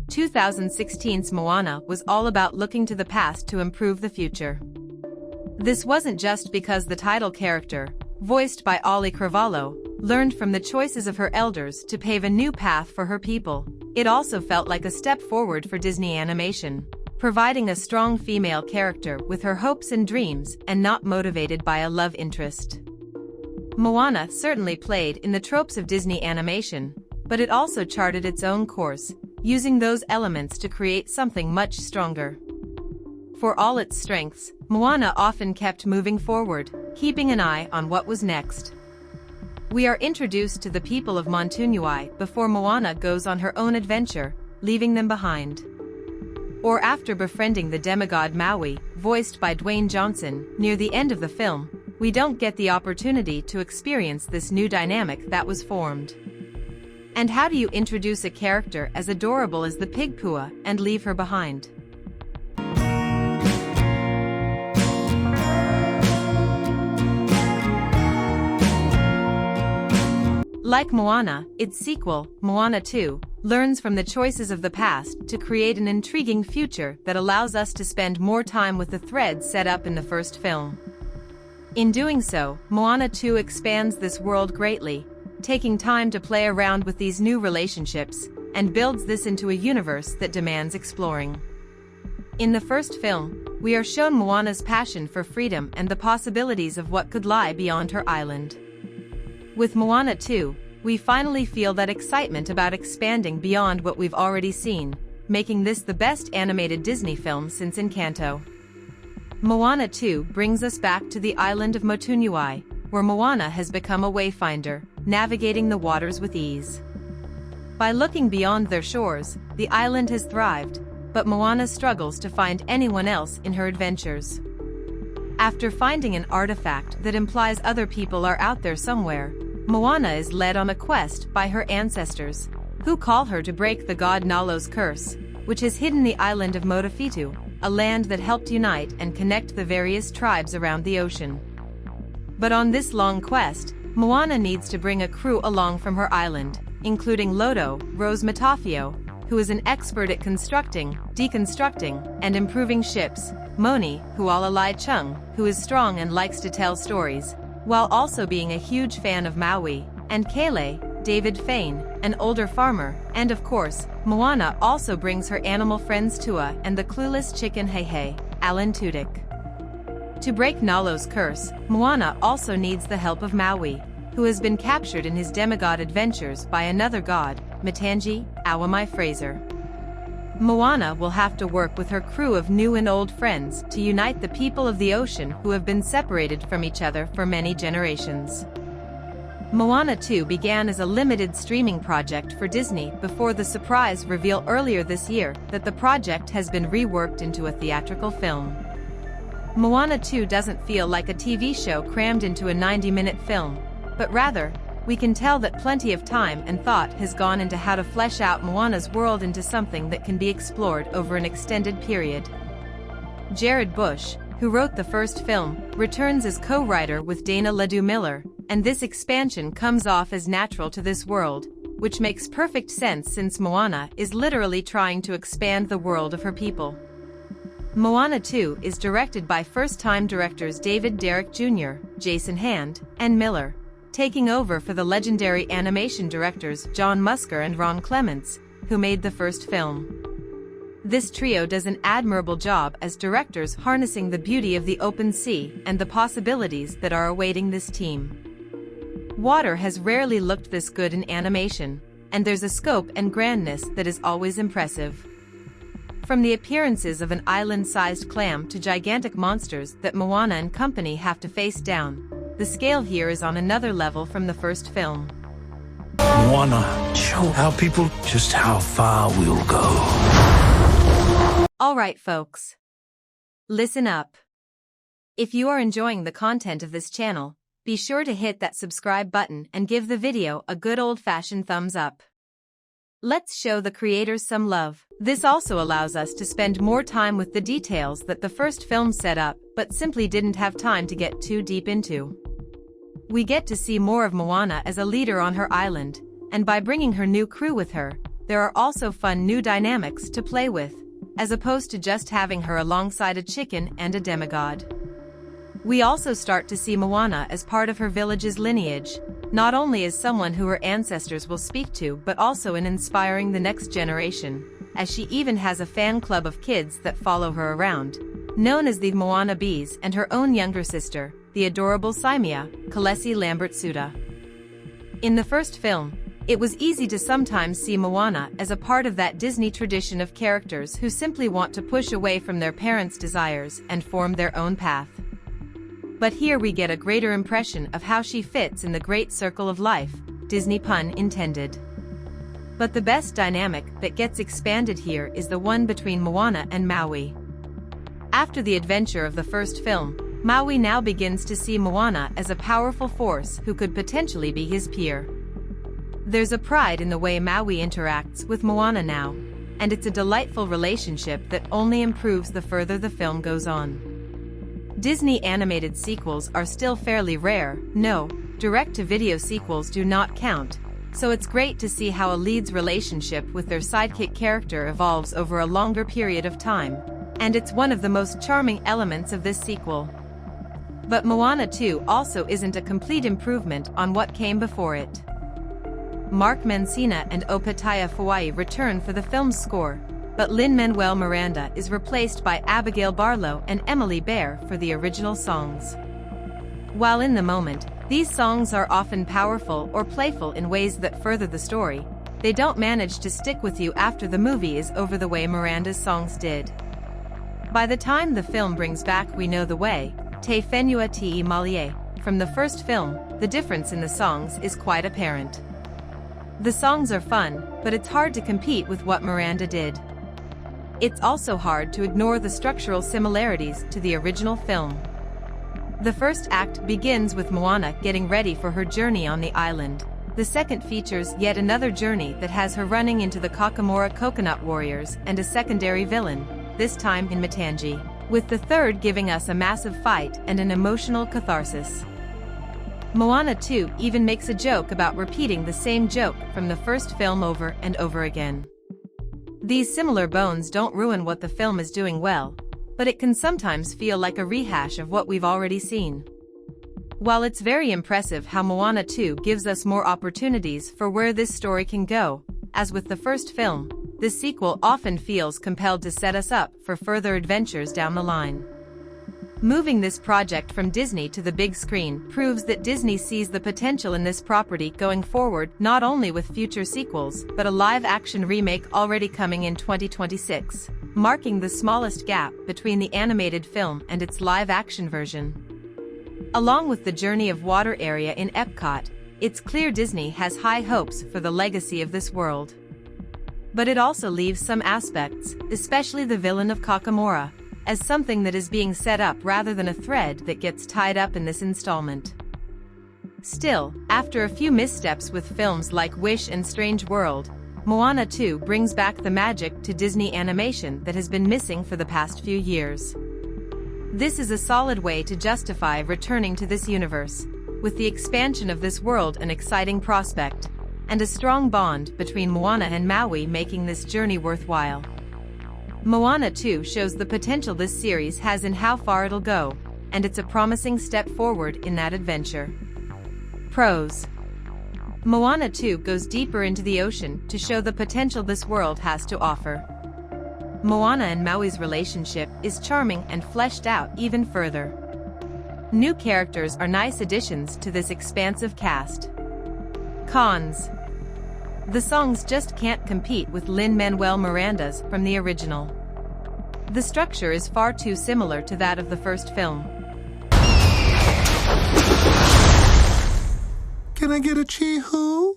2016's Moana was all about looking to the past to improve the future. This wasn't just because the title character, voiced by Ollie Carvalho, learned from the choices of her elders to pave a new path for her people. It also felt like a step forward for Disney animation, providing a strong female character with her hopes and dreams and not motivated by a love interest. Moana certainly played in the tropes of Disney animation, but it also charted its own course, using those elements to create something much stronger. For all its strengths, Moana often kept moving forward, keeping an eye on what was next. We are introduced to the people of Motunui before Moana goes on her own adventure, leaving them behind. Or after befriending the demigod Maui, voiced by Dwayne Johnson, near the end of the film, we don't get the opportunity to experience this new dynamic that was formed. And how do you introduce a character as adorable as the pig Pua and leave her behind? Like Moana, its sequel, Moana 2, learns from the choices of the past to create an intriguing future that allows us to spend more time with the threads set up in the first film. In doing so, Moana 2 expands this world greatly, taking time to play around with these new relationships, and builds this into a universe that demands exploring. In the first film, we are shown Moana's passion for freedom and the possibilities of what could lie beyond her island. With Moana 2, we finally feel that excitement about expanding beyond what we've already seen, making this the best animated Disney film since Encanto. Moana 2 brings us back to the island of Motunui, where Moana has become a wayfinder, navigating the waters with ease. By looking beyond their shores, the island has thrived, but Moana struggles to find anyone else in her adventures. After finding an artifact that implies other people are out there somewhere, Moana is led on a quest by her ancestors, who call her to break the god Nalo's curse, which has hidden the island of Motufitu, a land that helped unite and connect the various tribes around the ocean. But on this long quest, Moana needs to bring a crew along from her island, including Lodo, Rose Matafio, who is an expert at constructing, deconstructing, and improving ships, Moni, Hualalai Chung, who is strong and likes to tell stories, while also being a huge fan of Maui, and Kele, David Fane, an older farmer, and of course, Moana also brings her animal friends Tua and the clueless chicken Heihei, Alan Tudyk. To break Nalo's curse, Moana also needs the help of Maui, who has been captured in his demigod adventures by another god, Matangi, Awamai Fraser. Moana will have to work with her crew of new and old friends to unite the people of the ocean who have been separated from each other for many generations. Moana 2 began as a limited streaming project for Disney before the surprise reveal earlier this year that the project has been reworked into a theatrical film. Moana 2 doesn't feel like a TV show crammed into a 90-minute film, but rather, we can tell that plenty of time and thought has gone into how to flesh out Moana's world into something that can be explored over an extended period. Jared Bush, who wrote the first film, returns as co-writer with Dana Ledoux Miller, and this expansion comes off as natural to this world, which makes perfect sense since Moana is literally trying to expand the world of her people. Moana 2 is directed by first-time directors David Derrick Jr., Jason Hand, and Miller, taking over for the legendary animation directors John Musker and Ron Clements, who made the first film. This trio does an admirable job as directors, harnessing the beauty of the open sea and the possibilities that are awaiting this team. Water has rarely looked this good in animation, and there's a scope and grandness that is always impressive. From the appearances of an island-sized clam to gigantic monsters that Moana and company have to face down, the scale here is on another level from the first film. Moana, show our people just how far we'll go. Alright folks. Listen up. If you are enjoying the content of this channel, be sure to hit that subscribe button and give the video a good old-fashioned thumbs up. Let's show the creators some love. This also allows us to spend more time with the details that the first film set up but simply didn't have time to get too deep into. We get to see more of Moana as a leader on her island, and by bringing her new crew with her, there are also fun new dynamics to play with, as opposed to just having her alongside a chicken and a demigod. We also start to see Moana as part of her village's lineage, not only as someone who her ancestors will speak to but also in inspiring the next generation, as she even has a fan club of kids that follow her around, known as the Moana Bees, and her own younger sister, the adorable Simea, Kalesi Lambert-Suda. In the first film, it was easy to sometimes see Moana as a part of that Disney tradition of characters who simply want to push away from their parents' desires and form their own path. But here we get a greater impression of how she fits in the great circle of life, Disney pun intended. But the best dynamic that gets expanded here is the one between Moana and Maui. After the adventure of the first film, Maui now begins to see Moana as a powerful force who could potentially be his peer. There's a pride in the way Maui interacts with Moana now, and it's a delightful relationship that only improves the further the film goes on. Disney animated sequels are still fairly rare, no, direct-to-video sequels do not count, so it's great to see how a lead's relationship with their sidekick character evolves over a longer period of time, and it's one of the most charming elements of this sequel. But Moana 2 also isn't a complete improvement on what came before it. Mark Mancina and Opataya Fawai return for the film's score, but Lin-Manuel Miranda is replaced by Abigail Barlow and Emily Bear for the original songs. While in the moment, these songs are often powerful or playful in ways that further the story, they don't manage to stick with you after the movie is over the way Miranda's songs did. By the time the film brings back We Know the Way, Te Whenua Te Malie, from the first film, the difference in the songs is quite apparent. The songs are fun, but it's hard to compete with what Miranda did. It's also hard to ignore the structural similarities to the original film. The first act begins with Moana getting ready for her journey on the island. The second features yet another journey that has her running into the Kakamora Coconut Warriors and a secondary villain, this time in Matangi, with the third giving us a massive fight and an emotional catharsis. Moana 2 even makes a joke about repeating the same joke from the first film over and over again. These similar bones don't ruin what the film is doing well, but it can sometimes feel like a rehash of what we've already seen. While it's very impressive how Moana 2 gives us more opportunities for where this story can go, as with the first film, this sequel often feels compelled to set us up for further adventures down the line. Moving this project from Disney to the big screen proves that Disney sees the potential in this property going forward, not only with future sequels but a live-action remake already coming in 2026, marking the smallest gap between the animated film and its live-action version. Along with the Journey of Water area in Epcot, it's clear Disney has high hopes for the legacy of this world. But it also leaves some aspects, especially the villain of Kakamora, as something that is being set up rather than a thread that gets tied up in this installment. Still, after a few missteps with films like Wish and Strange World, Moana 2 brings back the magic to Disney animation that has been missing for the past few years. This is a solid way to justify returning to this universe, with the expansion of this world an exciting prospect, and a strong bond between Moana and Maui making this journey worthwhile. Moana 2 shows the potential this series has in how far it'll go, and it's a promising step forward in that adventure. Pros: Moana 2 goes deeper into the ocean to show the potential this world has to offer. Moana and Maui's relationship is charming and fleshed out even further. New characters are nice additions to this expansive cast. Cons: the songs just can't compete with Lin-Manuel Miranda's from the original. The structure is far too similar to that of the first film. Can I get a chee-hoo?